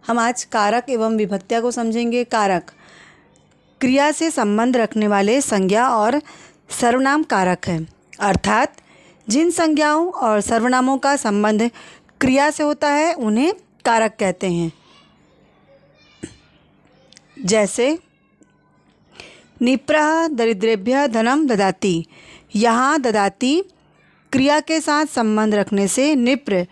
हम आज कारक एवं विभक्तियाँ को समझेंगे। कारक क्रिया से संबंध रखने वाले संज्ञा और सर्वनाम कारक हैं, अर्थात जिन संज्ञाओं और सर्वनामों का संबंध क्रिया से होता है उन्हें कारक कहते हैं। जैसे निप्रः दरिद्रेभ्यः धनम ददाति। यहाँ ददाति क्रिया के साथ संबंध रखने से निप्र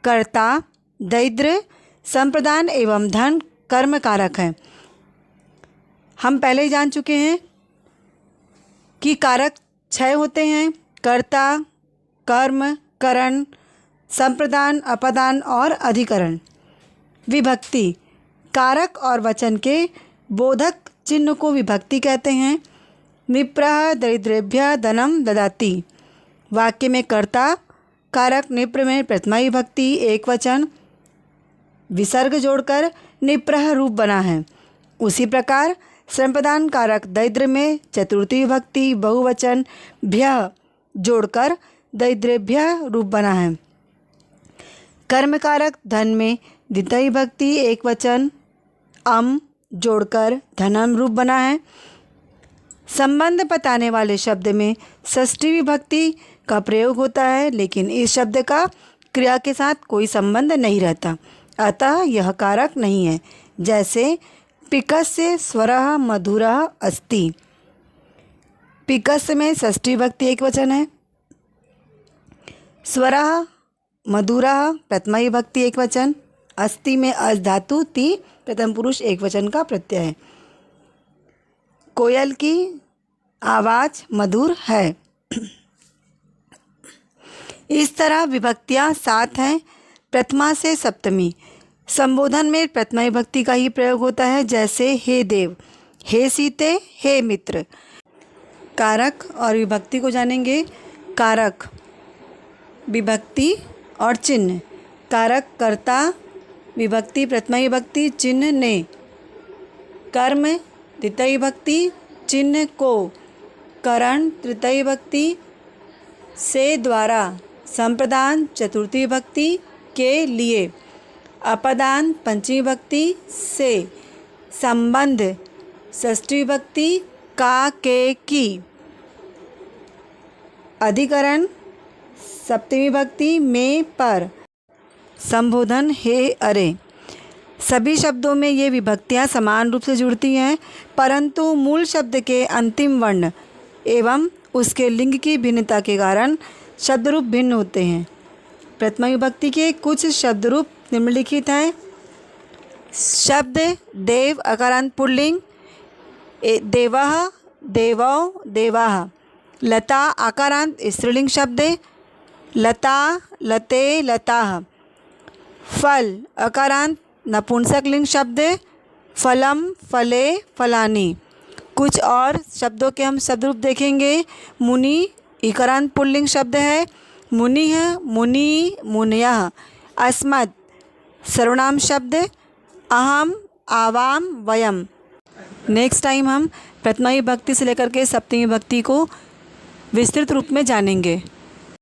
कर्ता, दरिद्र संप्रदान एवं धन कर्म कारक है। हम पहले ही जान चुके हैं कि कारक 6 होते हैं: कर्ता, कर्म, करण, संप्रदान, अपादान और अधिकरण। विभक्ति कारक और वचन के बोधक चिन्ह को विभक्ति कहते हैं। निप्रः दरिद्रेभ्यः धनम ददाति। वाक्य में कर्ता कारक निप्र में प्रथमा विभक्ति एक वचन विसर्ग जोड़कर निप्रः रूप बना है। उसी प्रकार संप्रदान कारक दरिद्र में चतुर्थी विभक्ति बहुवचन भ्यः जोड़कर दरिद्रेभ्यः रूप बना है। कर्म कारक धन में द्वितीय विभक्ति एक वचन जोड़कर धनम रूप बना है। संबंध बताने वाले शब्द में षष्ठी विभक्ति का प्रयोग होता है, लेकिन इस शब्द का क्रिया के साथ कोई संबंध नहीं रहता, अतः यह कारक नहीं है। जैसे पिकस्य स्वरः मधुरः अस्ति। पिकस्य में षष्ठी विभक्ति एक वचन है, स्वरः मधुरः प्रथमा विभक्ति एक वचन, अस्ति में अस धातु ति प्रथम पुरुष एक वचन का प्रत्यय है। कोयल की आवाज़ मधुर है। इस तरह विभक्तियाँ 7 हैं, प्रथमा से सप्तमी। संबोधन में प्रथमा विभक्ति का ही प्रयोग होता है, जैसे हे देव, हे सीते, हे मित्र। कारक और विभक्ति को जानेंगे। कारक विभक्ति और चिन्ह। कारक कर्ता विभक्ति प्रथमा विभक्ति चिन्ह ने। कर्म द्वितीय विभक्ति चिन्ह को। करण तृतीय विभक्ति से द्वारा। संप्रदान चतुर्थी विभक्ति के लिए। अपादान पंचमी विभक्ति से। संबंध षष्ठी विभक्ति का के की। अधिकरण सप्तमी विभक्ति में पर। संबोधन हे अरे। सभी शब्दों में ये विभक्तियाँ समान रूप से जुड़ती हैं, परंतु मूल शब्द के अंतिम वर्ण एवं उसके लिंग की भिन्नता के कारण शब्द रूप भिन्न होते हैं। प्रथमा विभक्ति के कुछ शब्द रूप निम्नलिखित हैं। शब्द देव अकारांत पुल्लिंग देवः, देवौ, देवाः। लता आकारांत स्त्रीलिंग शब्द लता, लते, लताः। फल अकारांत नपुंसकलिंग शब्द फलम, फले, फलानी। कुछ और शब्दों के हम शब्द रूप देखेंगे। मुनि इकारांत पुल्लिंग शब्द है, मुनिः, मुनि, मुनयः। अस्मत् सर्वनाम शब्द अहम, आवाम, वयम। नेक्स्ट टाइम हम प्रथमा विभक्ति से लेकर के सप्तमी विभक्ति को विस्तृत रूप में जानेंगे।